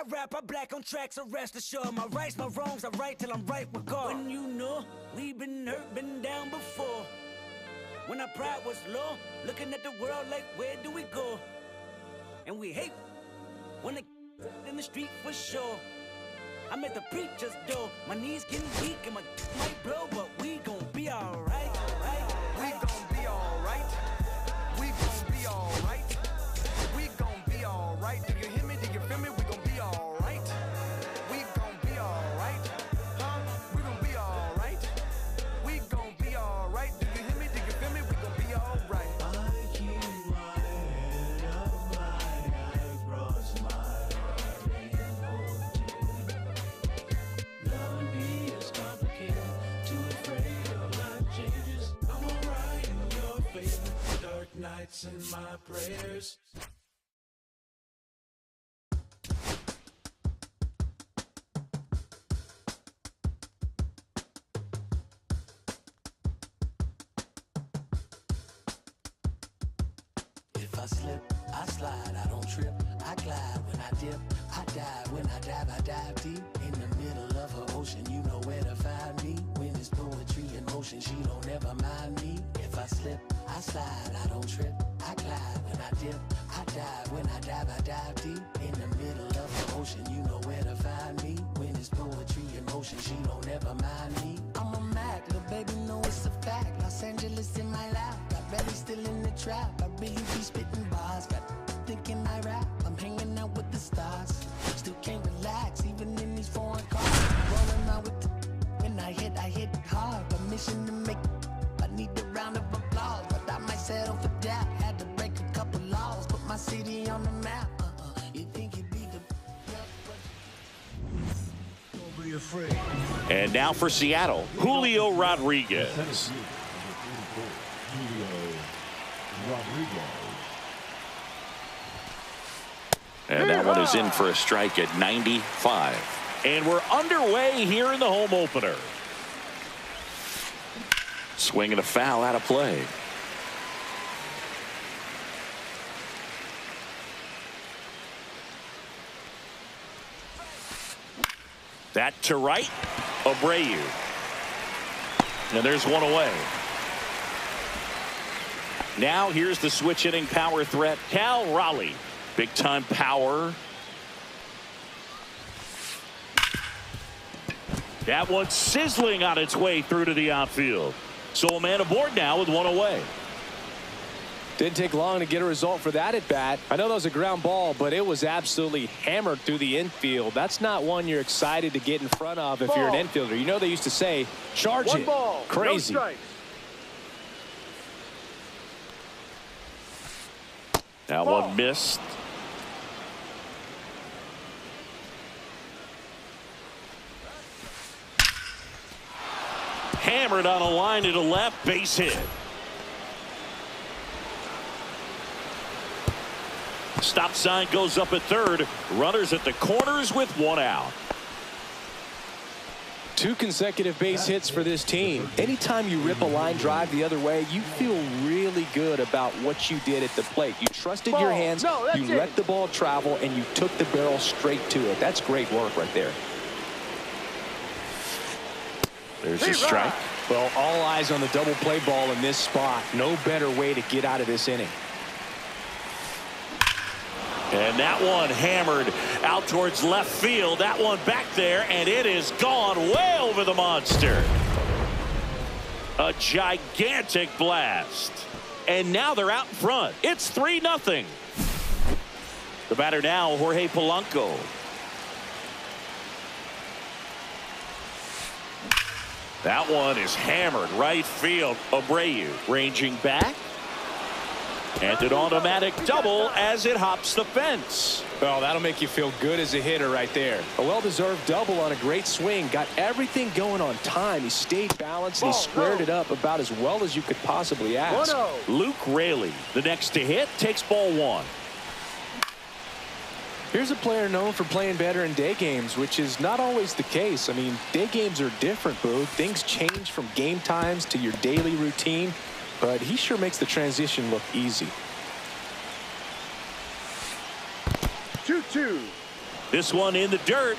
rap, I black on tracks, so rest assured. My rights, my wrongs, I right till I'm right with God. When you know, we been hurt, been down before. When our pride was low, looking at the world like, where do we go? And we hate when they in the street for sure. I'm at the preacher's door, my knees getting weak and my might blow, but we gon' be alright. We gon' be alright. We gon' be alright. We gon' be alright. Do you hear me? Do you feel me? We gon' be alright. We gon' be alright. Huh? We gon' be alright. We gon' be alright. Do you hear me? Do you feel me? We gon' be alright. I keep my head up high, I cross my heart and hold you. Loving me is complicated, too afraid of life changes. I'm alright in your favor, dark nights and my prayers. If I slip, I slide, I don't trip, I glide when I dip, I dive when I dive deep. In the middle of her ocean, you know where to find me. When it's poetry in motion, she don't ever mind me. If I slip, I slide, I don't trip, I glide when I dip, I dive when I dive deep. In the middle of her ocean, you know where to find me. When it's poetry in motion, she don't ever mind me. I'm a Mac, little baby, know it's a fact. Los Angeles in my lap, got belly still in the trap. I really be spitting bars, got thinking I rap. I'm hanging out with the stars, still can't relax, even in these foreign cars. Rolling out with the, when I hit hard. A mission to make, I need a round of applause, but I might settle for that. Had to break a couple laws, put my city on the map. You think you'd be the Don't be afraid. And now for Seattle, Julio Rodriguez. Tennessee, Julio Rodriguez. And that one is in for a strike at 95. And we're underway here in the home opener. Swing and a foul out of play. That to right, Abreu. And there's one away. Now here's the switch hitting power threat, Cal Raleigh. Big time power. That one's sizzling on its way through to the outfield. So a man aboard now with one away. Didn't take long to get a result for that at bat. I know that was a ground ball, but it was absolutely hammered through the infield. That's not one you're excited to get in front of if you're an infielder. You know they used to say, charge it. Ball, crazy. no strikes. That one missed. Hammered on a line to the left, base hit. Stop sign goes up at third. Runners at the corners with one out. 2 consecutive base hits for this team. Anytime you rip a line drive the other way, you feel really good about what you did at the plate. You trusted your hands, you let the ball travel, and you took the barrel straight to it. That's great work right there. There's a strike. Well, all eyes on the double play ball in this spot. No better way to get out of this inning. And that one hammered out towards left field. That one back there, and it is gone way over the monster. A gigantic blast. And now they're out in front. It's 3-0. The batter now, Jorge Polanco. That one is hammered right field. Abreu ranging back. And an automatic double as it hops the fence. Well, that'll make you feel good as a hitter right there. A well-deserved double on a great swing. Got everything going on time. He stayed balanced and he squared it up about as well as you could possibly ask. Luke Raley, the next to hit, takes ball 1. Here's a player known for playing better in day games, which is not always the case. I mean, day games are different, Boo. Things change from game times to your daily routine, but he sure makes the transition look easy. 2-2. This one in the dirt.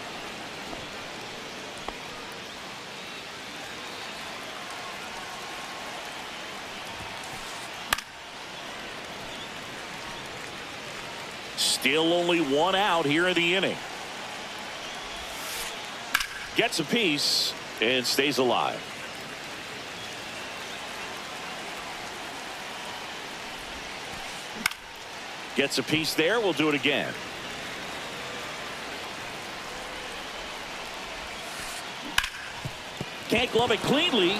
Still only one out here in the inning. Gets a piece and stays alive. Gets a piece there. We'll do it again. Can't glove it cleanly.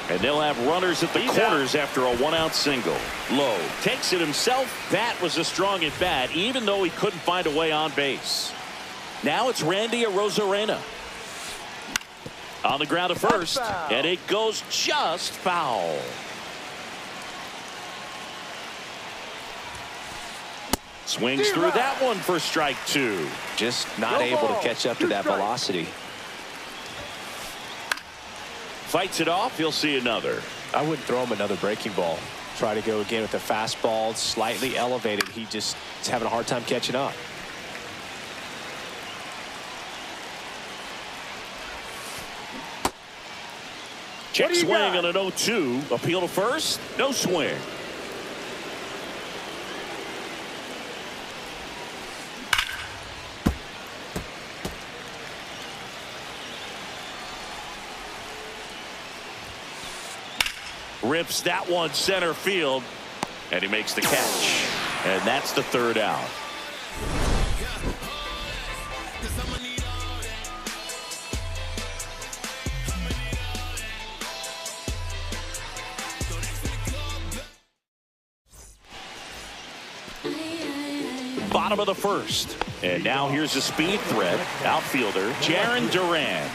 And they'll have runners at the corners after a one-out single. Lowe takes it himself. That was a strong at bat, even though he couldn't find a way on base. Now it's Randy Arozarena on the ground at first, and it goes just foul. Swings through that one for strike two. Just not able to catch up to that velocity. Fights it off. He'll see another. I wouldn't throw him another breaking ball. Try to go again with the fastball, slightly elevated. He just is having a hard time catching up. Check swing on an 0-2. Appeal to first. No swing. Rips that one center field, and he makes the catch. And that's the third out. Bottom of the first. And now here's a speed threat. Outfielder Jarren Duran.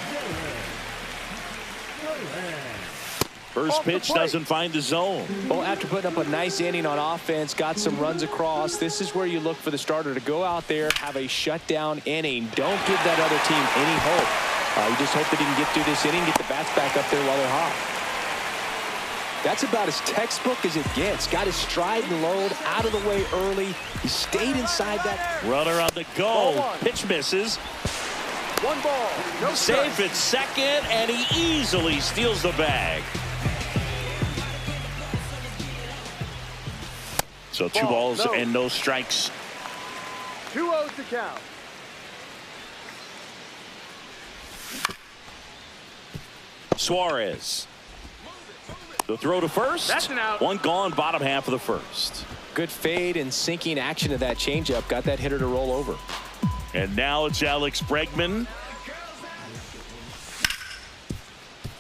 First pitch doesn't find the zone. Well, after putting up a nice inning on offense, got some runs across, this is where you look for the starter to go out there, have a shutdown inning. Don't give that other team any hope. You just hope that he can get through this inning, get the bats back up there while they're hot. That's about as textbook as it gets. Got his stride and load out of the way early. He stayed inside that. Runner on the go. Pitch misses. One ball. No safe at second, and he easily steals the bag. So two balls and no strikes. 2-0 to count. Suarez. The throw to first. That's an out. One gone, bottom half of the first. Good fade and sinking action of that changeup. Got that hitter to roll over. And now it's Alex Bregman.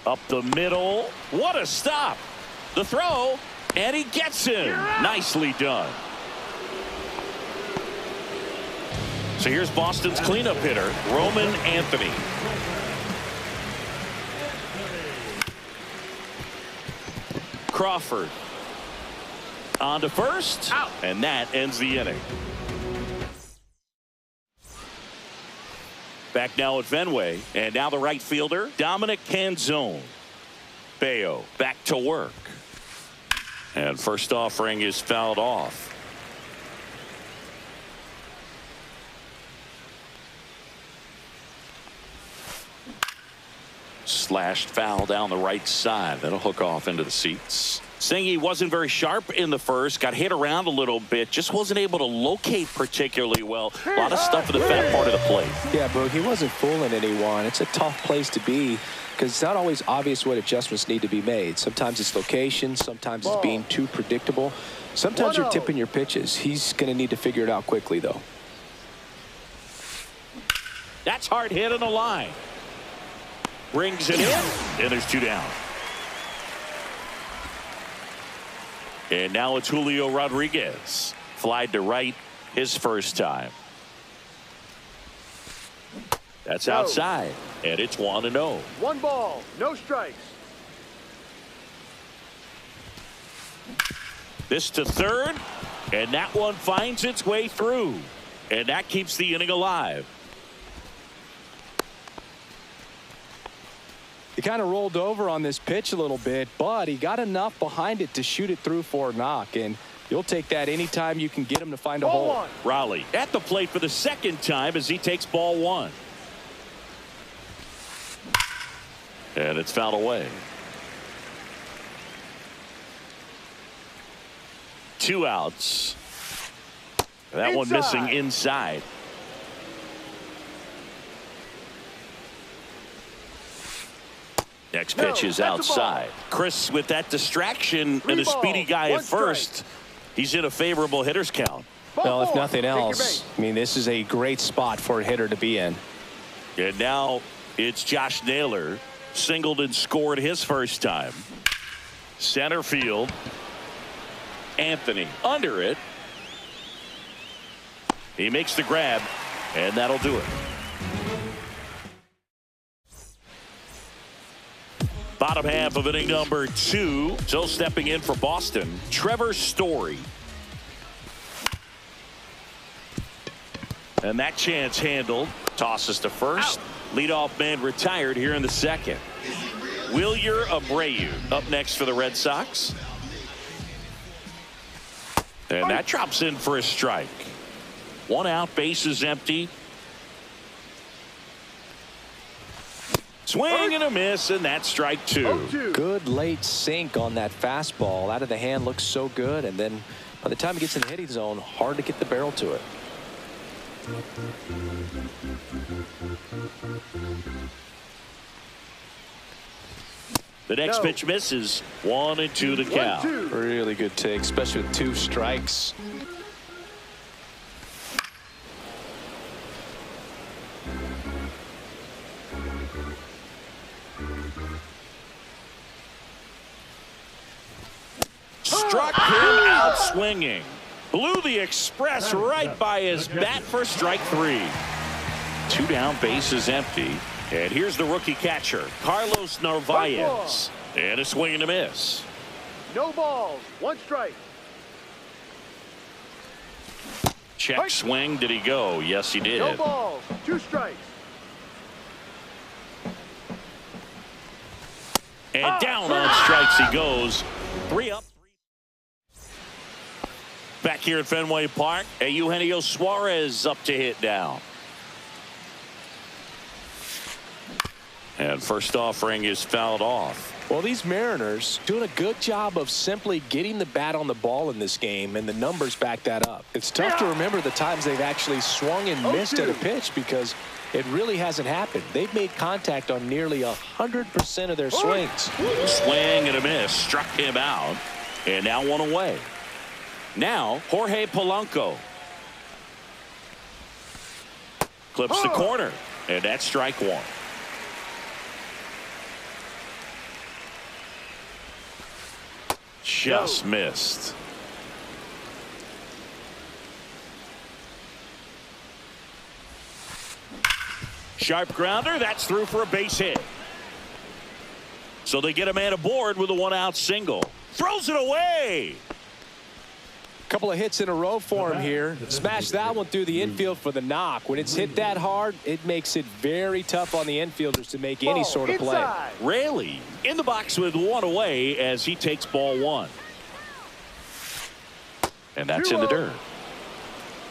Up the middle. What a stop. The throw. And he gets him. Nicely done. So here's Boston's cleanup hitter, Roman Anthony. Crawford on to first. Out. And that ends the inning. Back now at Fenway. And now the right fielder, Dominic Canzone. Bayo back to work. And first offering is fouled off. Slashed foul down the right side. That'll hook off into the seats. Singy wasn't very sharp in the first. Got hit around a little bit. Just wasn't able to locate particularly well. A lot of stuff in the fat part of the plate. Yeah, Boog, he wasn't fooling anyone. It's a tough place to be because it's not always obvious what adjustments need to be made. Sometimes it's location. Sometimes it's being too predictable. Sometimes you're tipping your pitches. He's going to need to figure it out quickly, though. That's hard hit on the line. Brings it in, and there's two down. And now it's Julio Rodriguez. Flied to right his first time. That's outside, and it's 1-0. One ball, no strikes. This to third, and that one finds its way through. And that keeps the inning alive. He kind of rolled over on this pitch a little bit, but he got enough behind it to shoot it through for a knock. And You'll take that anytime you can get him to find a hole. Raleigh at the plate for the second time as he takes ball one. And it's fouled away. 2 outs. That one missing inside. Next pitch is outside. Chris, with that distraction and a speedy guy at first, he's in a favorable hitter's count. Well, if nothing else, I mean, this is a great spot for a hitter to be in. And now it's Josh Naylor. Singled and scored his first time. Center field. Anthony under it. He makes the grab, and that'll do it. Bottom half of inning number 2. So stepping in for Boston, Trevor Story. And that chance handled. Tosses to first. Leadoff man retired here in the second. Wilyer Abreu up next for the Red Sox. And that drops in for a strike. 1 out, bases empty. Swing and a miss, and that's strike 2. Good late sink on that fastball. Out of the hand, looks so good, and then by the time it gets in the hitting zone, hard to get the barrel to it. The next pitch misses. 1-2 the count. Really good take, especially with 2 strikes. Struck him out swinging. Blew the express right by his bat for strike 3. 2 down, bases empty. And here's the rookie catcher, Carlos Narvaez. And a swing and a miss. No balls, 1 strike. Check swing. Did he go? Yes, he did. No balls, 2 strikes. And down on strikes he goes. 3 up. Back here at Fenway Park, Eugenio Suarez up to hit now. And first offering is fouled off. Well, these Mariners doing a good job of simply getting the bat on the ball in this game, and the numbers back that up. It's tough to remember the times they've actually swung and missed at a pitch because it really hasn't happened. They've made contact on nearly 100% of their swings. Swing and a miss. Struck him out. And now 1 away. Now Jorge Polanco. Clips the corner. And that's strike 1. Just missed. Sharp grounder. That's through for a base hit. So they get a man aboard with a 1-out single. Throws it away. Couple of hits in a row for him here. Smashed that one through the infield for the knock. When it's hit that hard, it makes it very tough on the infielders to make any sort of play. Raley in the box with 1 away as he takes ball 1. And that's in the dirt.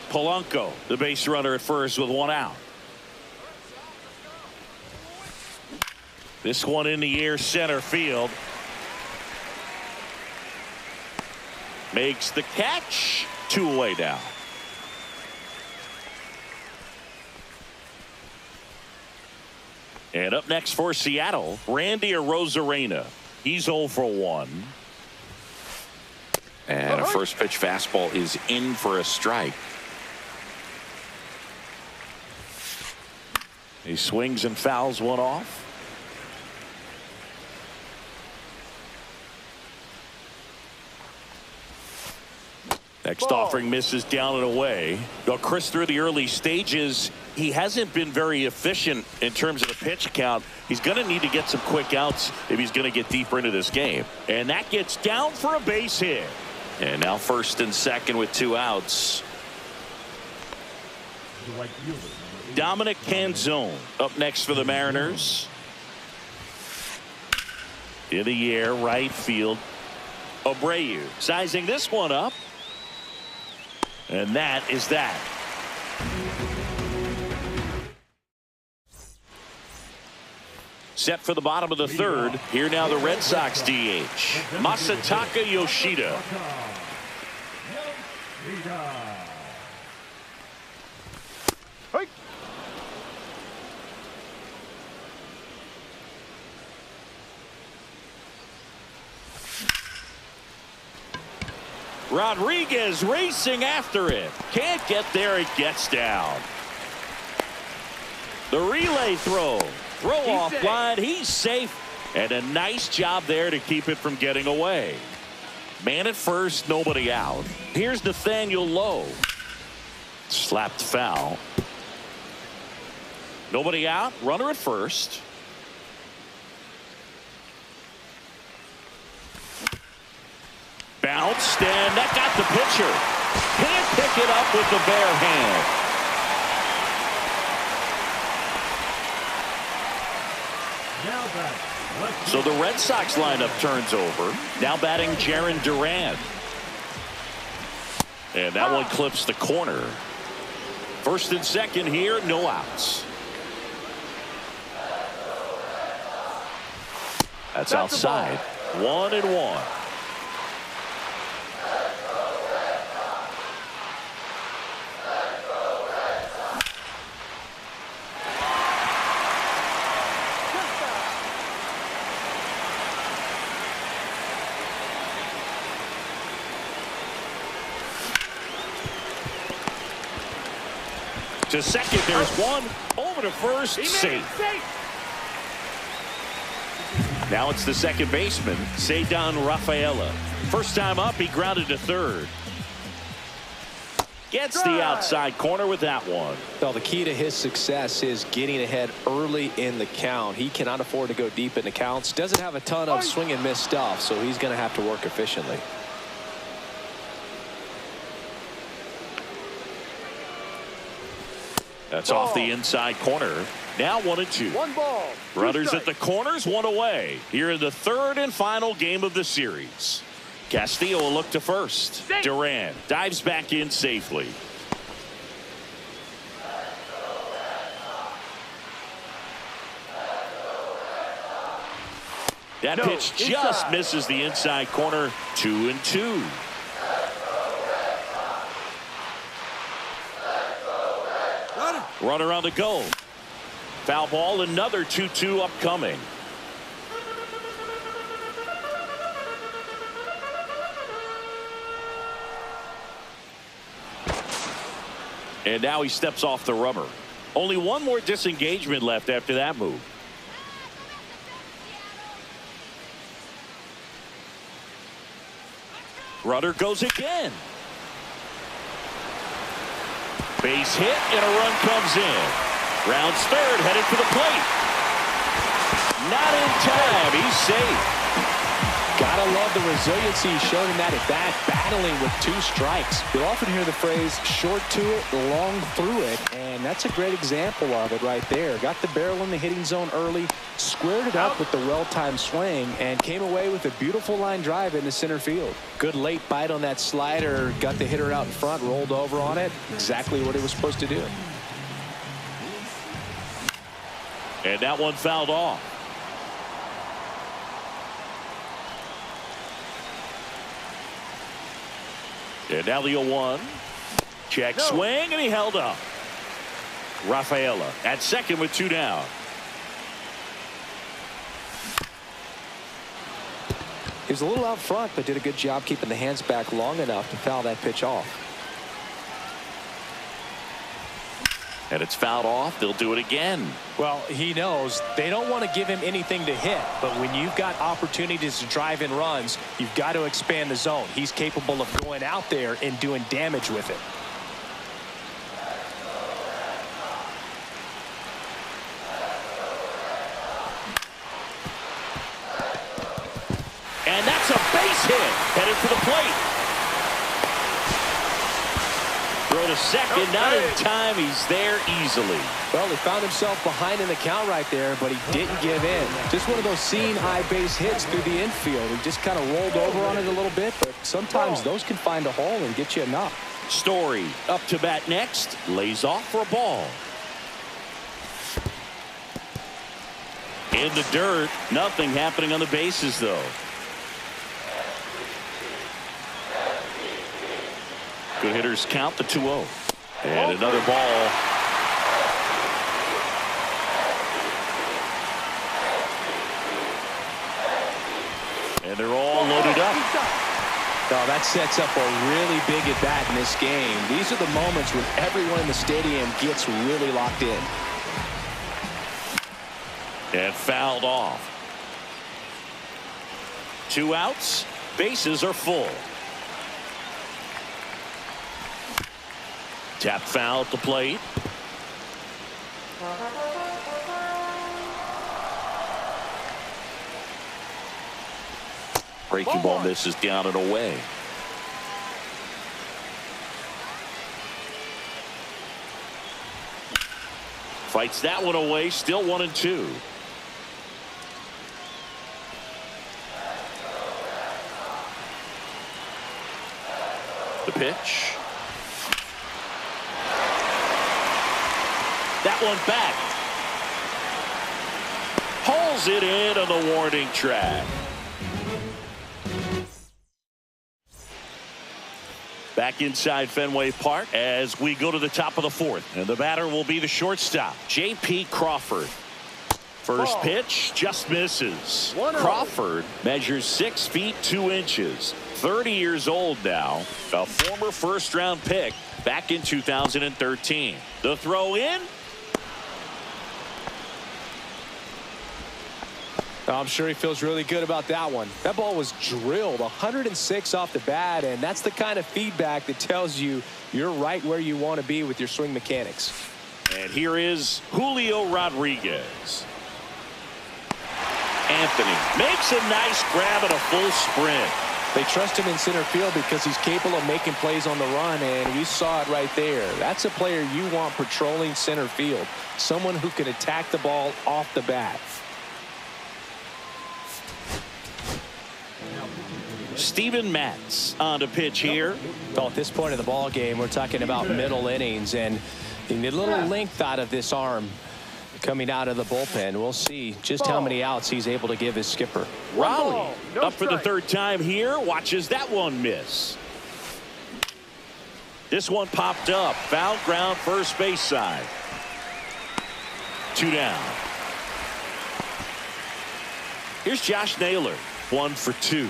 Polanco, the base runner at first with 1 out. This one in the air, center field. Makes the catch. 2 away now. And up next for Seattle, Randy Arozarena. He's 0 for 1. And a first pitch fastball is in for a strike. He swings and fouls one off. Next offering misses down and away. Well, Chris, through the early stages, he hasn't been very efficient in terms of the pitch count. He's going to need to get some quick outs if he's going to get deeper into this game. And that gets down for a base hit. And now first and second with 2 outs. Dominic Canzone up next for the Mariners. In the air, right field. Abreu sizing this one up. And that is that. Set for the bottom of the third. Here now the Red Sox DH, Masataka Yoshida. Hey. Rodriguez racing after it. Can't get there. It gets down. The relay throw. Throw off line. He's safe. And a nice job there to keep it from getting away. Man at first, nobody out. Here's Nathaniel Lowe. Slapped foul. Nobody out. Runner at first. Bounced, and that got the pitcher. Can't pick it up with the bare hand. So the Red Sox lineup turns over. Now batting Jarren Duran. And that one clips the corner. First and second here, no outs. That's outside. 1-1. To second, there's one. Over to first, safe. Now it's the second baseman, Ceddanne Rafaela. First time up, he grounded to third. Gets the outside corner with that one. Well, the key to his success is getting ahead early in the count. He cannot afford to go deep in the counts. Doesn't have a ton of swing and miss stuff, so he's going to have to work efficiently. That's off the inside corner. Now 1-2. 1 ball. Runners at the corners, 1 away. Here in the third and final game of the series. Castillo will look to first. Duran dives back in safely. That pitch just misses the inside corner. 2-2. Runner on the go. Foul ball, another 2-2 upcoming. And now he steps off the rubber. Only one more disengagement left after that move. Runner goes again. Base hit and a run comes in. Rounds third, headed for the plate. Not in time. He's safe. Gotta love the resiliency shown in that at bat, battling with 2 strikes. You'll often hear the phrase short to it, long through it, and that's a great example of it right there. Got the barrel in the hitting zone early, squared it up with the well-timed swing, and came away with a beautiful line drive into center field. Good late bite on that slider, got the hitter out in front, rolled over on it. Exactly what he was supposed to do. And that one fouled off. And now the 0-1. Check swing, and he held up. Rafaela at second with 2 down. He was a little out front, but did a good job keeping the hands back long enough to foul that pitch off. And it's fouled off. They'll do it again. Well, he knows they don't want to give him anything to hit, but when you've got opportunities to drive in runs, you've got to expand the zone. He's capable of going out there and doing damage with it. And that's a base hit. Headed for the plate. Throw to second, not in time. He's there easily. Well, he found himself behind in the count right there, but he didn't give in. Just one of those seeing high base hits through the infield. He just kind of rolled over on it a little bit, but sometimes those can find a hole and get you enough. Story up to bat next. Lays off for a ball. In the dirt. Nothing happening on the bases, though. Good hitters count the 2-0. And another ball. And they're all loaded up. Oh, that sets up a really big at bat in this game. These are the moments when everyone in the stadium gets really locked in. And fouled off. 2 outs. Bases are full. Tap foul at the plate. Breaking ball misses down and away. Fights that one away. Still 1-2. The pitch. That one back. Hauls it in on the warning track. Back inside Fenway Park as we go to the top of the 4th. And the batter will be the shortstop, J.P. Crawford. First pitch just misses. Crawford measures 6 feet 2 inches. 30 years old now. A former first-round pick back in 2013. The throw in. I'm sure he feels really good about that one. That ball was drilled 106 off the bat, and that's the kind of feedback that tells you you're right where you want to be with your swing mechanics. And here is Julio Rodriguez. Anthony makes a nice grab and a full sprint. They trust him in center field because he's capable of making plays on the run, and we saw it right there. That's a player you want patrolling center field. Someone who can attack the ball off the bat. Steven Matz on to pitch here. Well, at this point of the ball game, we're talking about middle innings, and you need a little length out of this arm coming out of the bullpen. We'll see just how many outs he's able to give his skipper. Raleigh up for the 3rd time here. Watches that one miss. This one popped up. Foul ground first base side. 2 down. Here's Josh Naylor. 1 for 2.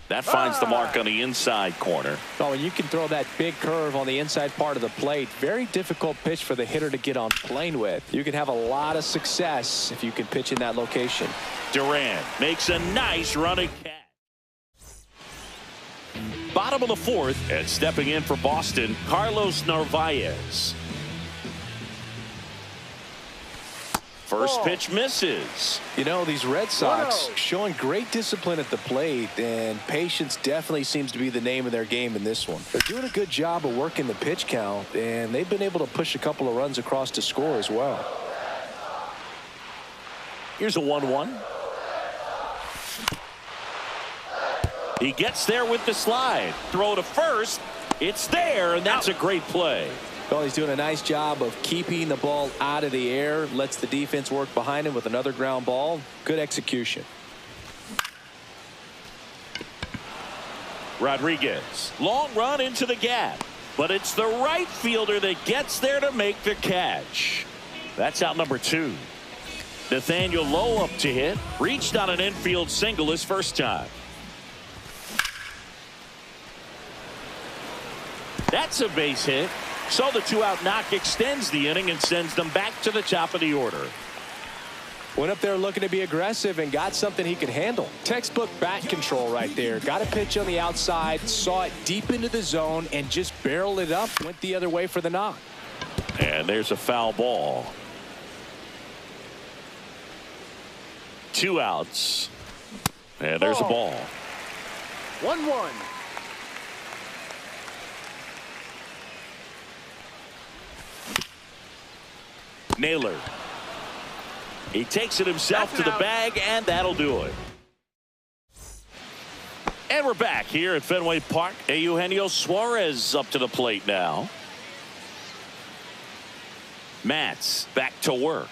That finds the mark on the inside corner. Oh, and you can throw that big curve on the inside part of the plate. Very difficult pitch for the hitter to get on plane with. You can have a lot of success if you can pitch in that location. Duran makes a nice running catch. Bottom of the 4th, and stepping in for Boston, Carlos Narvaez. First pitch misses. You know, these Red Sox showing great discipline at the plate, and patience definitely seems to be the name of their game in this one. They're doing a good job of working the pitch count, and they've been able to push a couple of runs across to score as well. Here's a 1-1. He gets there with the slide. Throw to first. It's there, and that's a great play. Well, he's doing a nice job of keeping the ball out of the air. Lets the defense work behind him with another ground ball. Good execution. Rodriguez. Long run into the gap. But it's the right fielder that gets there to make the catch. That's out number 2. Nathaniel Lowe up to hit. Reached on an infield single his first time. That's a base hit. So the 2-out knock extends the inning and sends them back to the top of the order. Went up there looking to be aggressive and got something he could handle. Textbook bat control right there. Got a pitch on the outside, saw it deep into the zone, and just barreled it up. Went the other way for the knock. And there's a foul ball. 2 outs. And there's a ball. 1-1. Naylor. He takes it himself to the bag, and that'll do it. And we're back here at Fenway Park. Eugenio Suarez up to the plate now. Matz back to work.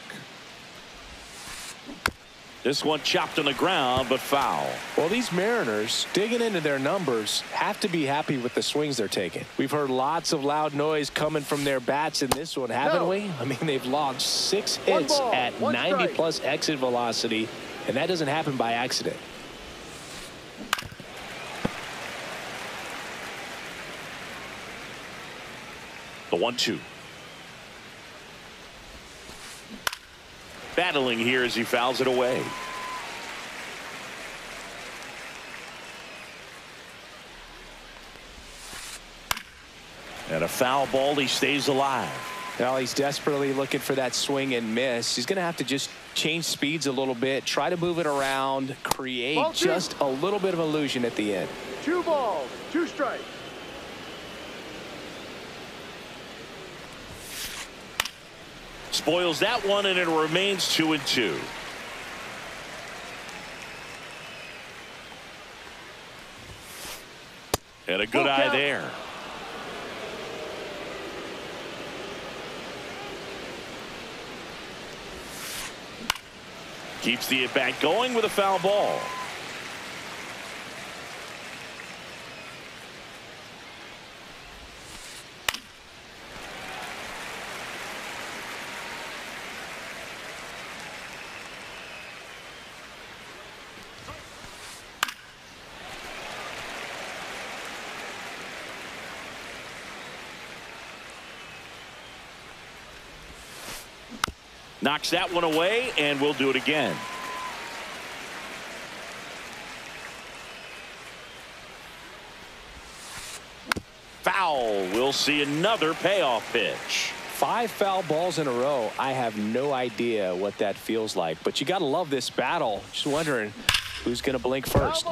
This one chopped on the ground, but foul. Well, these Mariners, digging into their numbers, have to be happy with the swings they're taking. We've heard lots of loud noise coming from their bats in this one, haven't we? I mean, they've logged 6 hits at 90+ exit velocity, and that doesn't happen by accident. The 1-2. Battling here as he fouls it away. And a foul ball. He stays alive. Now he's desperately looking for that swing and miss. He's going to have to just change speeds a little bit, try to move it around, create just a little bit of illusion at the end. 2 balls, 2 strikes. Spoils that one, and it remains 2-2. And a good eye there. Keeps the at-bat going with a foul ball. Knocks that one away, and we'll do it again. Foul. We'll see another payoff pitch. 5 foul balls in a row. I have no idea what that feels like, but you got to love this battle. Just wondering who's going to blink first.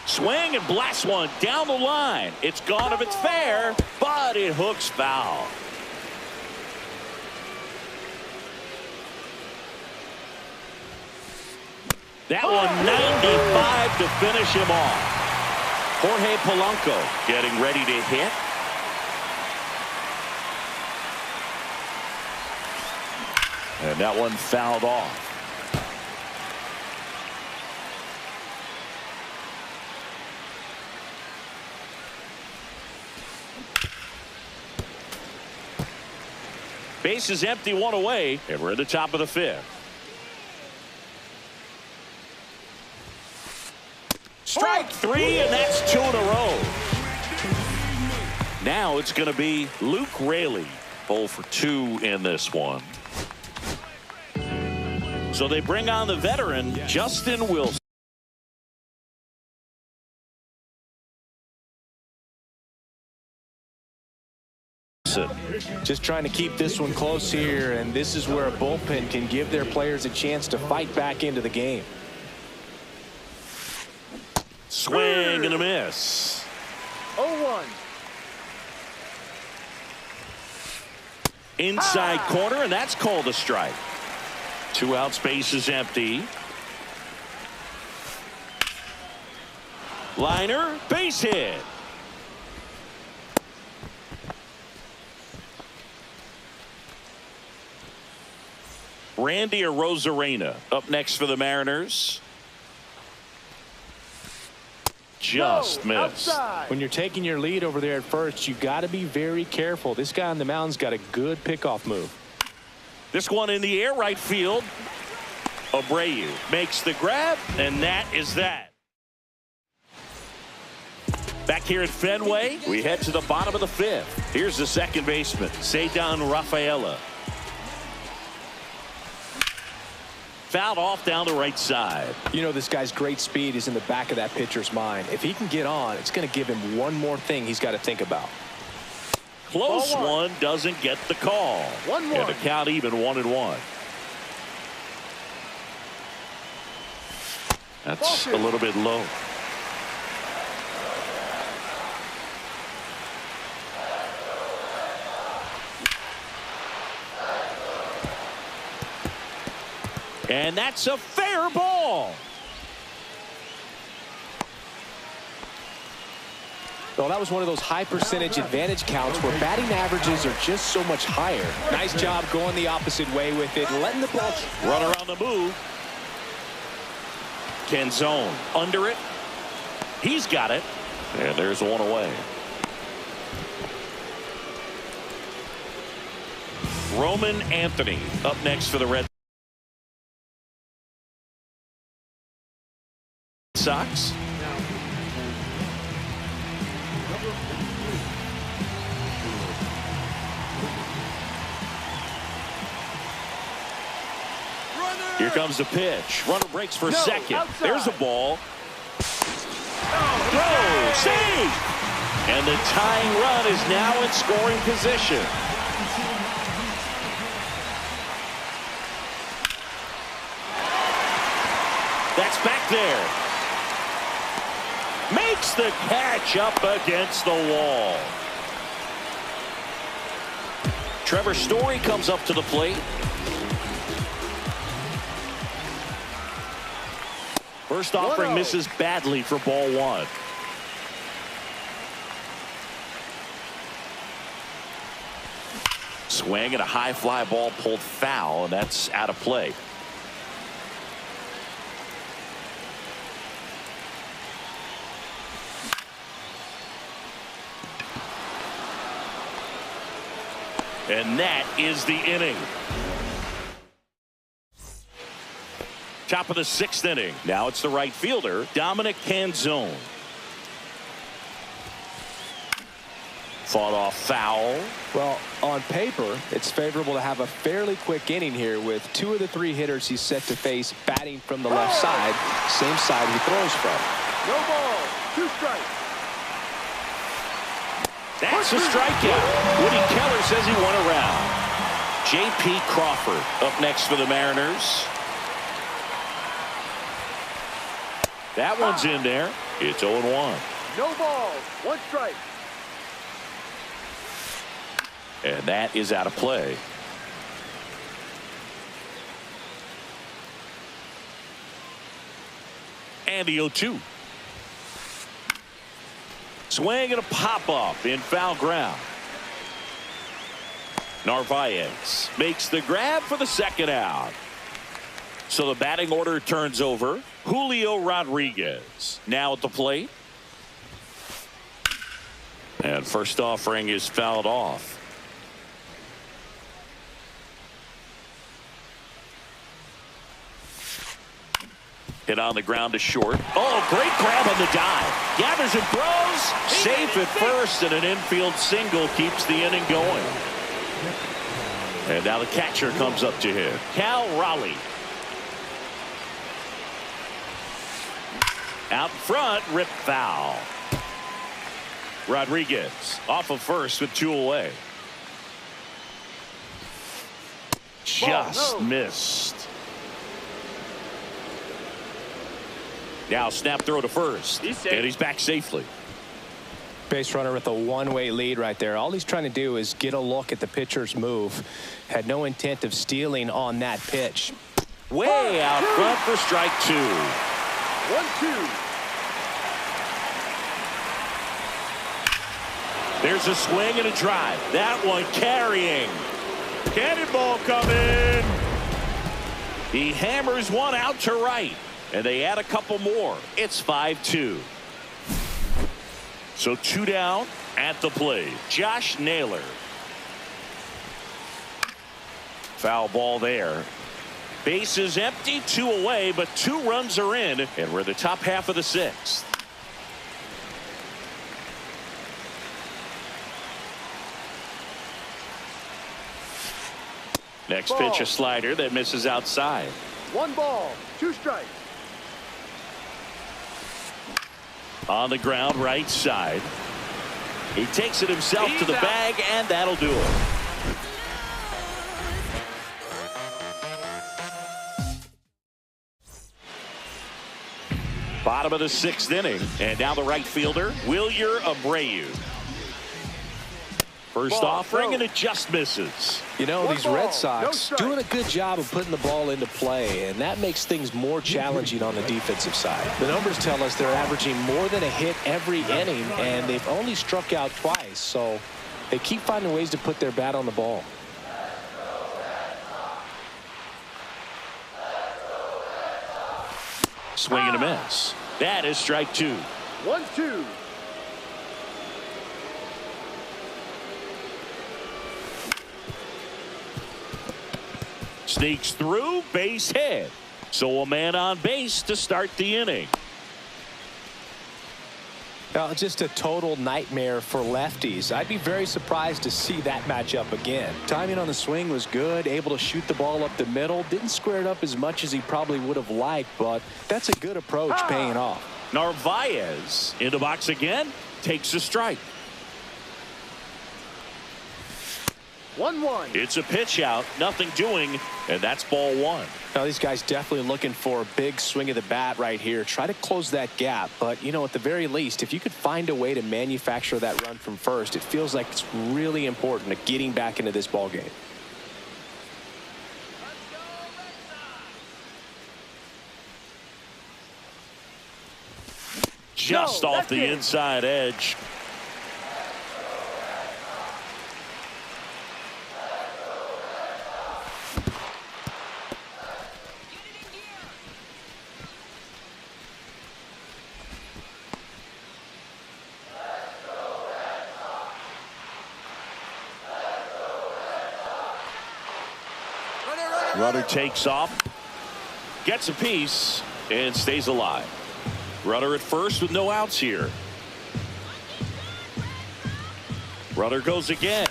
Swing and blast one down the line. It's gone if it's fair, but it hooks foul. That one 95 to finish him off. Jorge Polanco getting ready to hit. And that one fouled off. Base is empty, 1 away, and we're at the top of the 5th. Strike 3, and that's 2 in a row. Now it's going to be Luke Raley, 0 for 2 in this one. So they bring on the veteran, Justin Wilson. Just trying to keep this one close here, and this is where a bullpen can give their players a chance to fight back into the game. Swing and a miss. 0-1. Inside corner, and that's called a strike. 2 outs, base is empty. Liner, base hit. Randy Arozarena up next for the Mariners. Just missed. When you're taking your lead over there at first, you got to be very careful. This guy on the mound's got a good pickoff move. This one in the air, right field. Abreu makes the grab, and that is that. Back here at Fenway, we head to the bottom of the 5th. Here's the second baseman, Ceddanne Rafaela. Fouled off down the right side. You know, this guy's great speed is in the back of that pitcher's mind. If he can get on, it's going to give him one more thing he's got to think about. Close one, doesn't get the call. 1-1. And the count even 1-1. That's a little bit low. And that's a fair ball. Well, that was one of those high percentage advantage counts where batting averages are just so much higher. Nice job going the opposite way with it, letting the ball run around the move. Canzone under it. He's got it. And there's one away. Roman Anthony up next for the Red Sox. Here comes the pitch. Runner breaks for second. Outside. There's a ball. Throw, save! And the tying run is now in scoring position. That's back there. Makes the catch up against the wall. Trevor Story comes up to the plate. First offering misses badly for ball one. Swing and a high fly ball pulled foul, and that's out of play. And that is the inning. Top of the sixth inning. Now it's the right fielder, Dominic Canzone. Fought off foul. Well, on paper, it's favorable to have a fairly quick inning here with 2 of the 3 hitters he's set to face batting from the left side, same side he throws from. No ball. 2 strikes. That's a strikeout. Woody Keller says he won a round. J.P. Crawford up next for the Mariners. That one's in there. It's 0-1. No balls. 1 strike. And that is out of play. And the 0-2. Swing and a pop-up in foul ground. Narvaez makes the grab for the second out. So the batting order turns over. Julio Rodriguez now at the plate. And first offering is fouled off. Hit on the ground to short. Oh, great grab on the dive. Gathers and throws. Safe at first, and an infield single keeps the inning going. And now the catcher comes up to him. Cal Raleigh. Out front, rip foul. Rodriguez off of first with 2 away. Just missed. Now snap throw to first. And he's back safely. Base runner with a one-way lead right there. All he's trying to do is get a look at the pitcher's move. Had no intent of stealing on that pitch. Way out front for strike 2. 1-2. There's a swing and a drive. That one carrying. Cannonball coming. He hammers one out to right. And they add a couple more. It's 5-2. So 2 down at the plate. Josh Naylor. Foul ball there. Base is empty, 2 away, but 2 runs are in. And we're the top half of the 6th. Next pitch, a slider that misses outside. 1 ball, 2 strikes. On the ground, right side. He takes it himself to the bag, and that'll do it. Bottom of the 6th inning, and now the right fielder, Wilyer Abreu. First Ball, offering, no. and it just misses. You know, One these ball, Red no Sox strike. doing a good job of putting the ball into play, and that makes things more challenging on the defensive side. The numbers tell us they're averaging more than a hit every inning, and they've only struck out twice, so they keep finding ways to put their bat on the ball. Swing and a miss. That is strike 2. 1-2. Sneaks through, base hit. So a man on base to start the inning. Now, just a total nightmare for lefties. I'd be very surprised to see that matchup again. Timing on the swing was good, able to shoot the ball up the middle. Didn't square it up as much as he probably would have liked, but that's a good approach paying off. Narvaez in the box again, takes a strike. 1-1. It's a pitch out, nothing doing, and that's ball 1. Now, these guys definitely looking for a big swing of the bat right here. Try to close that gap, but, you know, at the very least, if you could find a way to manufacture that run from first, it feels like it's really important to getting back into this ball game. Just off the inside edge. Runner takes off, gets a piece, and stays alive. Runner at first with no outs here. Runner goes again.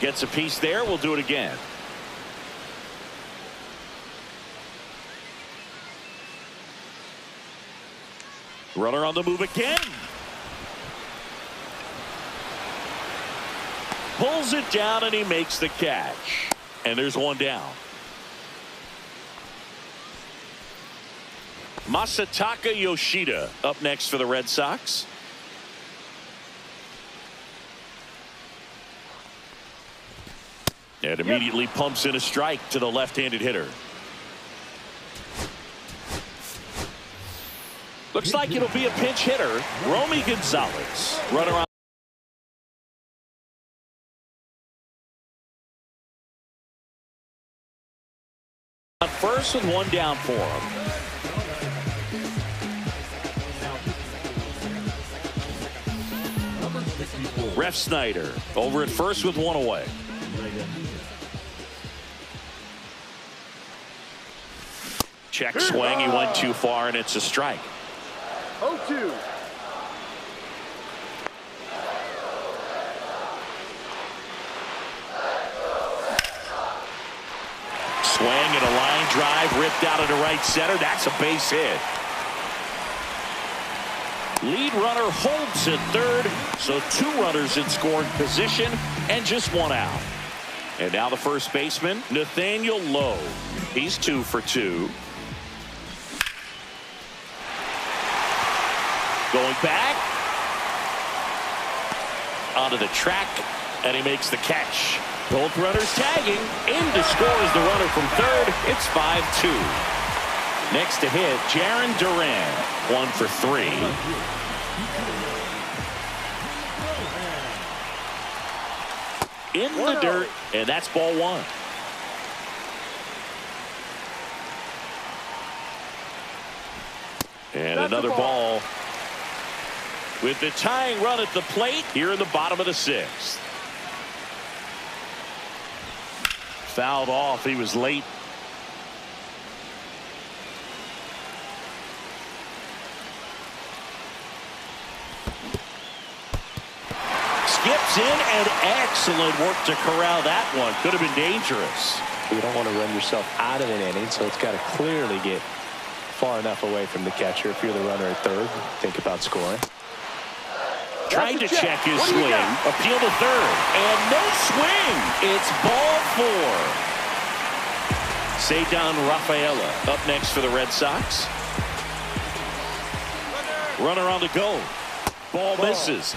Gets a piece there. We'll do it again. Runner on the move again. Pulls it down and he makes the catch. And there's one down. Masataka Yoshida up next for the Red Sox. And immediately pumps in a strike to the left-handed hitter. Looks like it'll be a pinch hitter. Romy Gonzalez. Runner on. First with one down for him. Ref Snyder over at first with one away. Check swing. He went too far and it's a strike. 0-2. Swing and a line drive ripped out into right center. That's a base hit. Lead runner holds at third, so 2 runners in scoring position and just 1 out. And now the first baseman, Nathaniel Lowe. He's 2 for 2. Going back onto the track, and he makes the catch. Both runners tagging. In to score is the runner from third. It's 5-2. Next to hit, Jarren Duran, 1 for 3. In the dirt, and that's ball 1. And That's another a ball. ball. With the tying run at the plate here in the bottom of the 6th. Fouled off. He was late. Skips in, and excellent work to corral that one. Could have been dangerous. You don't want to run yourself out of an inning, so it's got to clearly get far enough away from the catcher. If you're the runner at third, think about scoring. Trying to check his swing. Appeal to third. And no swing. It's ball 4. Cedar Rafaela up next for the Red Sox. Runner on the go. Ball misses.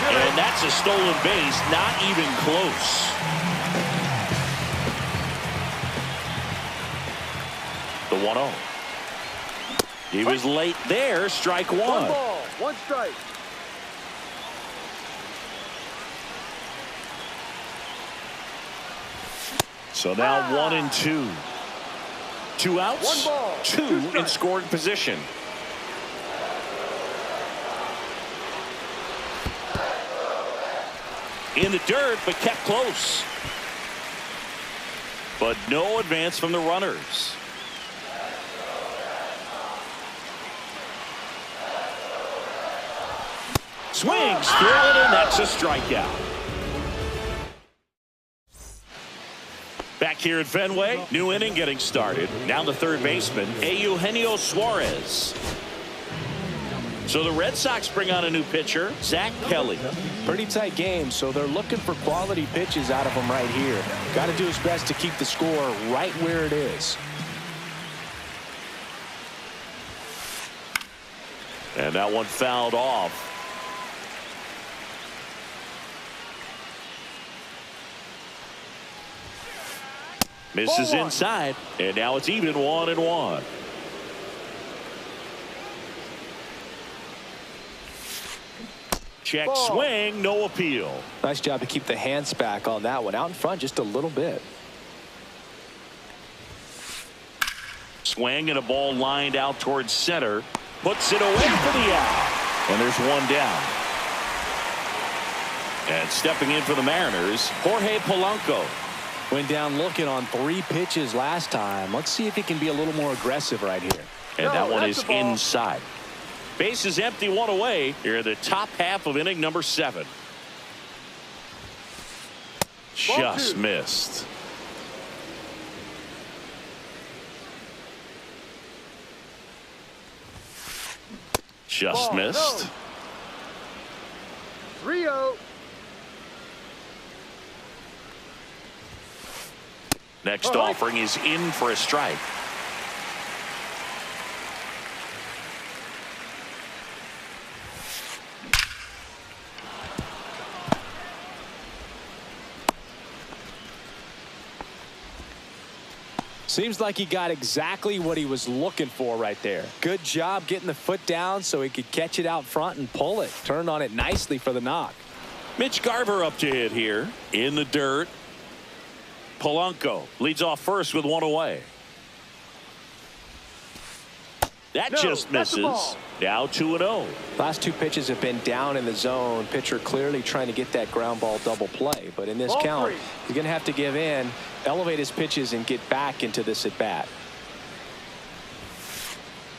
And that's a stolen base, not even close. The 1-0. He was late there, strike one. One ball, one strike. So now 1-2. 2 outs, One ball, 2 in scoring position. In the dirt, but kept close. But no advance from the runners. Swings through it, and that's a strikeout. Back here at Fenway, new inning getting started. Now the third baseman, Eugenio Suarez. So the Red Sox bring on a new pitcher, Zach Kelly. Pretty tight game, so they're looking for quality pitches out of him right here. Got to do his best to keep the score right where it is. And that one fouled off. Misses inside, and now it's even 1-1. Check swing, no appeal. Nice job to keep the hands back on that one. Out in front just a little bit. Swing and a ball lined out towards center. Puts it away for the out. And there's one down. And stepping in for the Mariners, Jorge Polanco. Went down looking on 3 pitches last time. Let's see if he can be a little more aggressive right here. And that one is inside. Base is empty, 1 away. Here in the top half of inning number 7. Just missed. Just missed. 3-0. Next offering is in for a strike. Seems like he got exactly what he was looking for right there. Good job getting the foot down so he could catch it out front and pull it. Turned on it nicely for the knock. Mitch Garver up to hit here in the dirt. Polanco leads off first with 1 away. That just misses. Now 2-0. Last 2 pitches have been down in the zone. Pitcher clearly trying to get that ground ball double play. But in this count, he's going to have to give in, elevate his pitches, and get back into this at bat.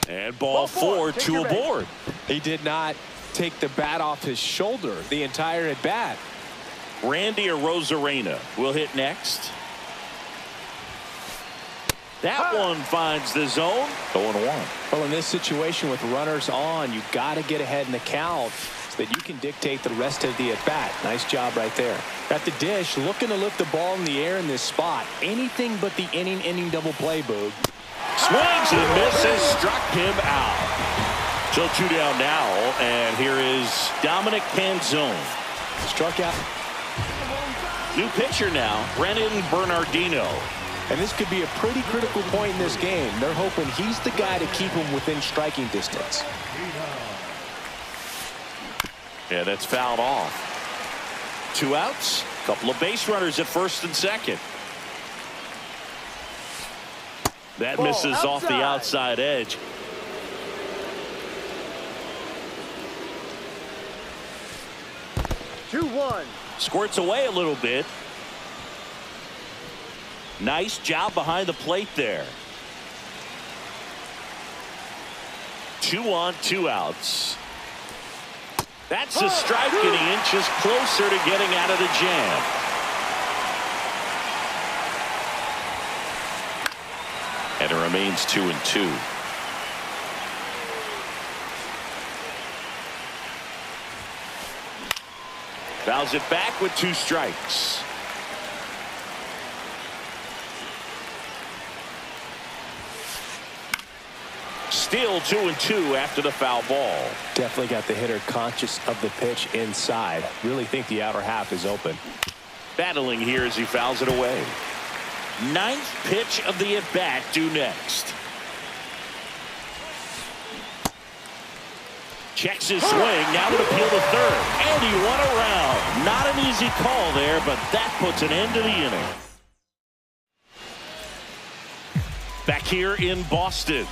And ball 4, 2 aboard. He did not take the bat off his shoulder the entire at bat. Randy Arozarena will hit next. That one finds the zone. 0-1. Well, in this situation with runners on, you got to get ahead in the count so that you can dictate the rest of the at bat. Nice job right there. At the dish, looking to lift the ball in the air in this spot. Anything but the inning double play, Boog. Swings and misses, struck him out. So 2 down now, and here is Dominic Canzone. Struck out. New pitcher now, Brennan Bernardino. And this could be a pretty critical point in this game. They're hoping he's the guy to keep him within striking distance. Yeah, that's fouled off. 2 outs, a couple of base runners at first and second. That misses off the outside edge. Squirts away a little bit. Nice job behind the plate there. 2 on, 2 outs. That's a strike, and he inches closer to getting out of the jam. And it remains 2-2. Fouls it back with 2 strikes. Still 2-2 after the foul ball. Definitely got the hitter conscious of the pitch inside. Really think the outer half is open. Battling here as he fouls it away. Ninth pitch of the at-bat due next. Checks his swing. Now to appeal to third. And he won around. Not an easy call there, but that puts an end to the inning. Back here in Boston.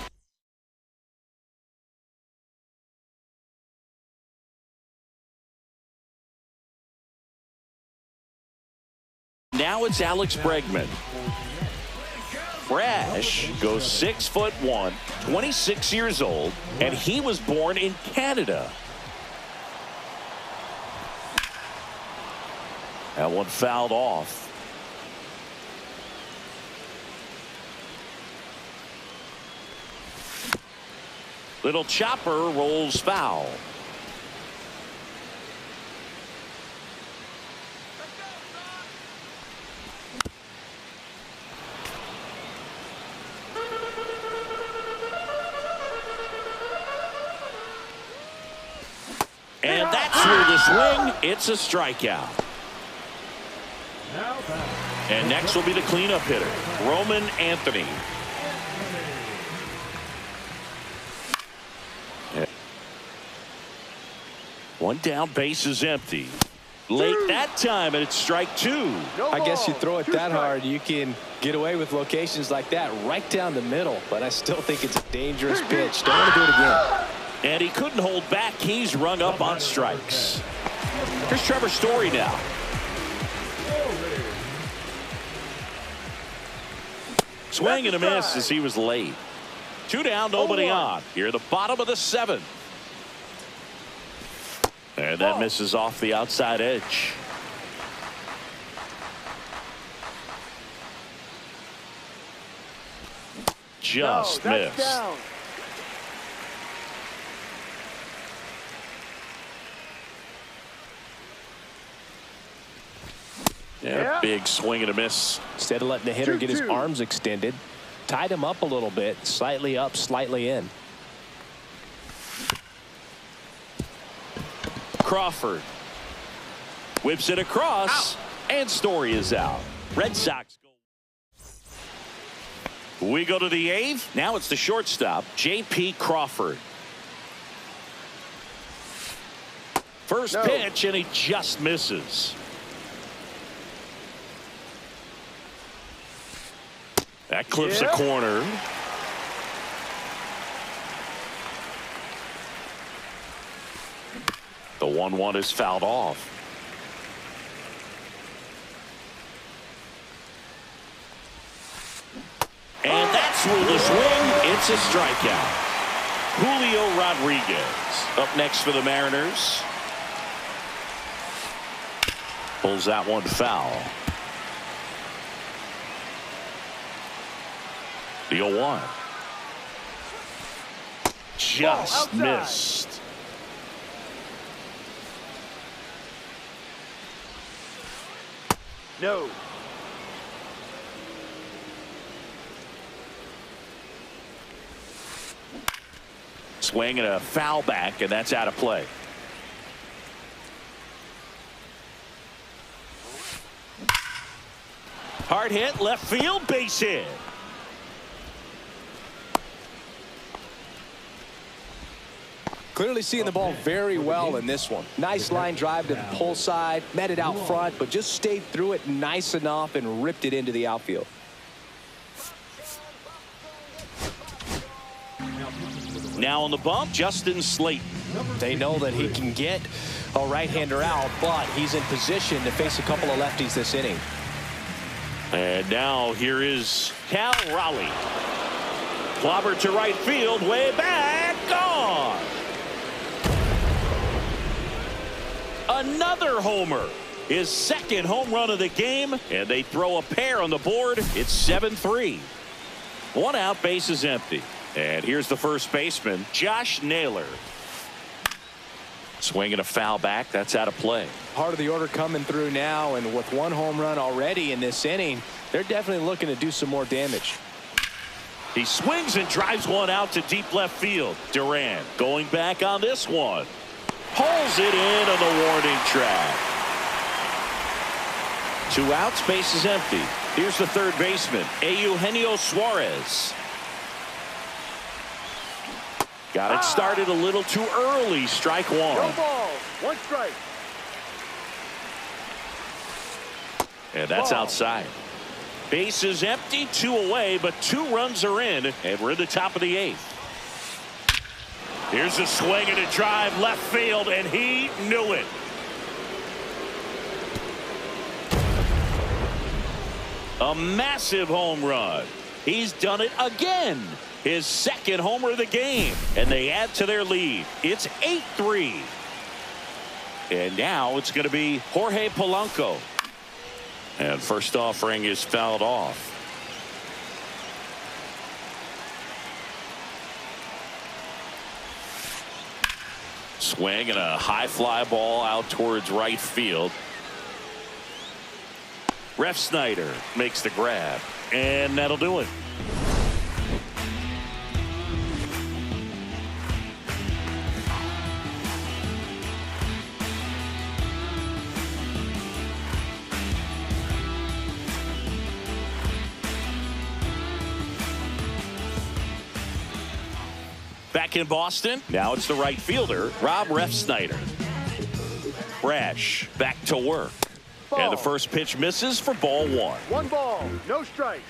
Now it's Alex Bregman. Brash goes 6'1", 26 years old, and he was born in Canada. That one fouled off. Little chopper rolls foul. And that's through the swing. It's a strikeout. And next will be the cleanup hitter, Roman Anthony. One down, base is empty. Late that time, and it's strike two. I guess you throw it that hard, you can get away with locations like that right down the middle. But I still think it's a dangerous pitch. Don't want to do it again. And he couldn't hold back. He's rung up on strikes. Here's Trevor Story now. Swing and a miss as he was late. Two down, nobody on. Here at the bottom of the seventh. And that misses off the outside edge. Just missed. Down. Yeah, big swing and a miss. Instead of letting the hitter get his arms extended, tied him up a little bit, slightly up, slightly in. Crawford whips it across, and Story is out. Red Sox go. We go to the eighth. Now it's the shortstop, J.P. Crawford. First pitch, and he just misses. That clips a corner. The 1-1 is fouled off. And that's with the swing. It's a strikeout. Julio Rodriguez up next for the Mariners. Pulls that one foul. The 0-1. Just missed. No. Swing and a foul back, and that's out of play. Hard hit, left field, base hit. Clearly seeing the ball very well in this one. Nice line drive to the pull side, met it out front, but just stayed through it nice enough and ripped it into the outfield. Now on the bump, Justin Slayton. They know that he can get a right-hander out, but he's in position to face a couple of lefties this inning. And now here is Cal Raleigh. Clobber to right field, way back, gone. Another homer. His second home run of the game, and they throw a pair on the board. It's 7-3. One out, base is empty. And here's the first baseman, Josh Naylor. Swinging a foul back. That's out of play. Part of the order coming through now, and with one home run already in this inning, they're definitely looking to do some more damage. He swings and drives one out to deep left field. Durant going back on this one. Pulls it in on the warning track. 2 outs, base is empty. Here's the third baseman, Eugenio Suarez. Got it started a little too early. Strike one. No ball. 1 strike. And that's outside. Base is empty, 2 away, but 2 runs are in, and we're in the top of the 8th. Here's a swing and a drive left field, and he knew it. A massive home run. He's done it again. His second homer of the game, and they add to their lead. It's 8-3. And now it's going to be Jorge Polanco. And first offering is fouled off. Swing and a high fly ball out towards right field. Ref Snyder makes the grab, and that'll do it. Back in Boston, now it's the right fielder, Rob Ref Snyder. Brash back to work. Ball. And the first pitch misses for ball 1. 1 ball. No strikes.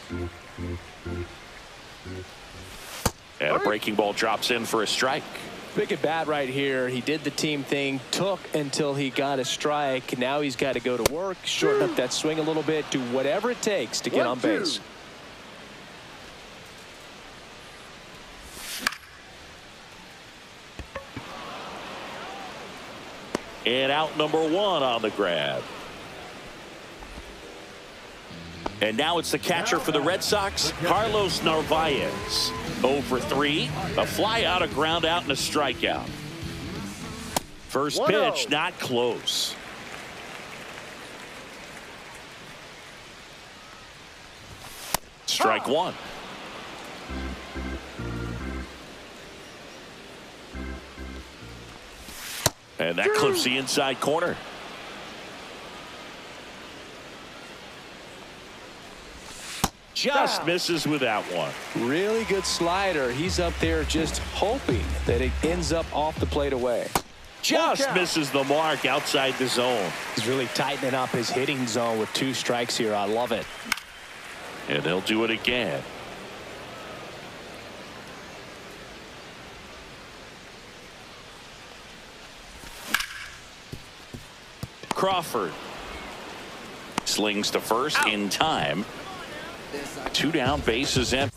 And a breaking ball drops in for a strike. Big at bat right here. He did the team thing, took until he got a strike. Now he's got to go to work, shorten up that swing a little bit, do whatever it takes to get on base. And out number 1 on the grab. And now it's the catcher for the Red Sox, Carlos Narvaez. 0 for 3, a fly out, a ground out, and a strikeout. First pitch, not close. Strike 1. And that clips the inside corner. Just misses with that one. Really good slider. He's up there just hoping that it ends up off the plate away. Just misses the mark outside the zone. He's really tightening up his hitting zone with 2 strikes here. I love it. And they'll do it again. Crawford slings to first in time. 2 down, bases empty.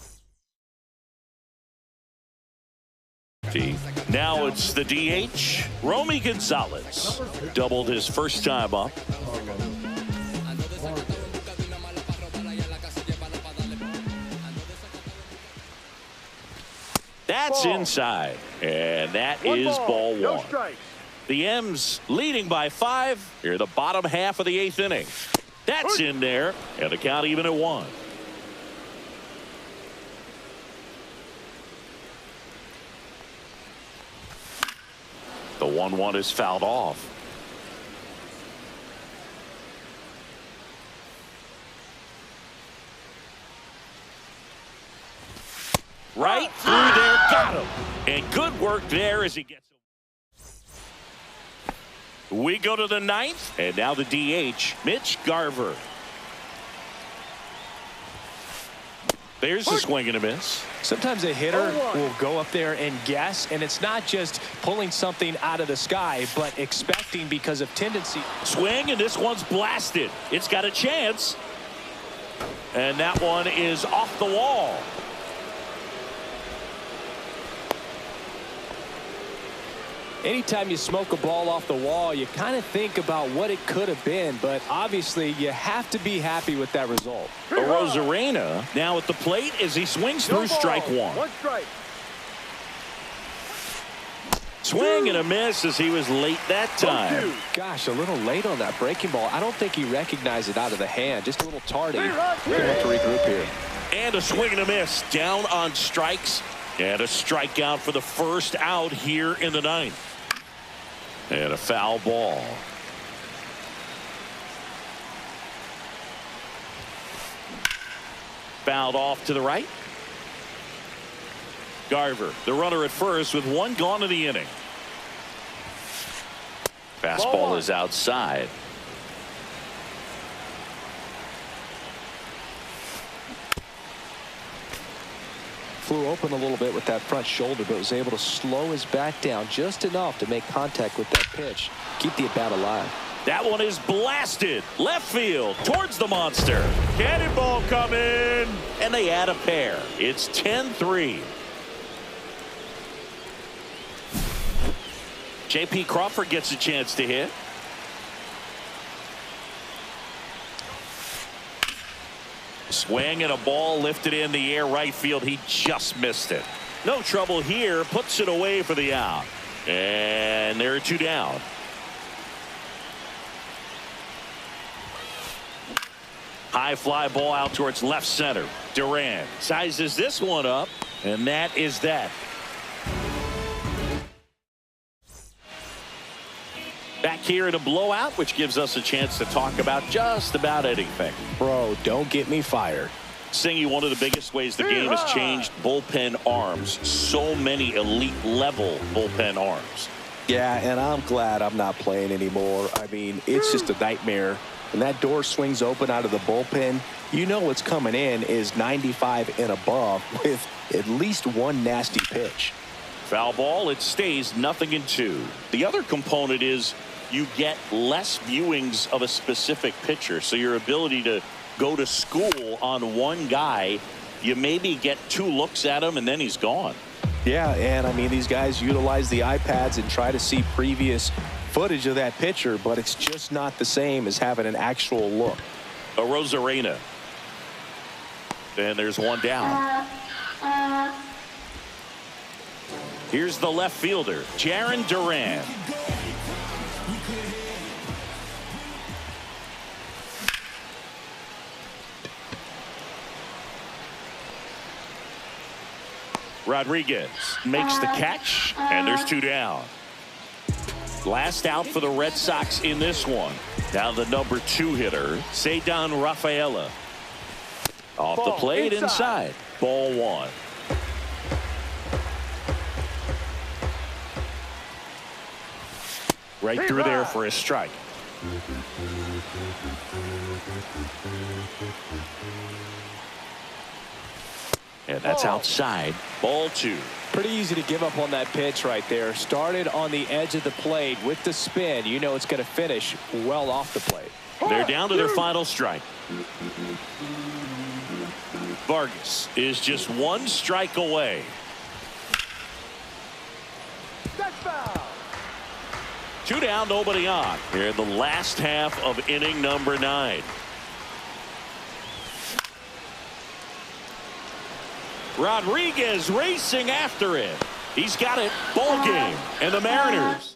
Now it's the DH, Romy Gonzalez. Doubled his first time up. That's inside, and that is ball 1. No strikes. The M's leading by 5 here, the bottom half of the 8th inning. That's in there, and the count even at 1. The 1-1 is fouled off. Right through there, got him. And good work there as he gets. We go to the 9th, and now the DH, Mitch Garver. There's the swing and a miss. Sometimes a hitter will go up there and guess, and it's not just pulling something out of the sky, but expecting because of tendency. Swing, and this one's blasted. It's got a chance. And that one is off the wall. Anytime you smoke a ball off the wall, you kind of think about what it could have been, but obviously you have to be happy with that result. Rosarena now at the plate as he swings through strike 1. 1 strike. Swing and a miss as he was late that time. Gosh, a little late on that breaking ball. I don't think he recognized it out of the hand. Just a little tardy. We're going to have to regroup here. And a swing and a miss. Down on strikes. And a strikeout for the first out here in the ninth. And a foul ball. Fouled off to the right. Garver, the runner at first with one gone in the inning. Fastball is outside. Flew open a little bit with that front shoulder, but was able to slow his back down just enough to make contact with that pitch. Keep the at-bat alive. That one is blasted left field towards the monster. Cannonball coming, and they add a pair. It's 10-3. J.P. Crawford gets a chance to hit. Swing and a ball lifted in the air right field. He just missed it. No trouble here. Puts it away for the out. And there are two down. High fly ball out towards left center. Duran sizes this one up, and that is that. Back here in a blowout, which gives us a chance to talk about just about anything. Bro, don't get me fired. Singy, one of the biggest ways the game has changed bullpen arms. So many elite level bullpen arms. Yeah, and I'm glad I'm not playing anymore. I mean, it's just a nightmare. When that door swings open out of the bullpen, you know what's coming in is 95 and above with at least one nasty pitch. Foul ball, it stays 0-2. The other component is you get less viewings of a specific pitcher, so your ability to go to school on one guy, you maybe get 2 looks at him and then he's gone. Yeah, and I mean, these guys utilize the iPads and try to see previous footage of that pitcher, but it's just not the same as having an actual look. A Rosarena. And there's one down. Here's the left fielder, Jarren Duran. Rodriguez makes the catch, and there's 2 down. Last out for the Red Sox in this one. Now the number 2 hitter, Ceddanne Rafaela. Off the plate inside. Ball 1. Right through there for a strike. And that's outside. Ball 2. Pretty easy to give up on that pitch right there. Started on the edge of the plate with the spin. You know it's going to finish well off the plate. They're down to their final strike. Vargas is just 1 strike away. That's foul. 2 down, nobody on. Here in the last half of inning number 9. Rodriguez racing after it. He's got it. Ball game. And the Mariners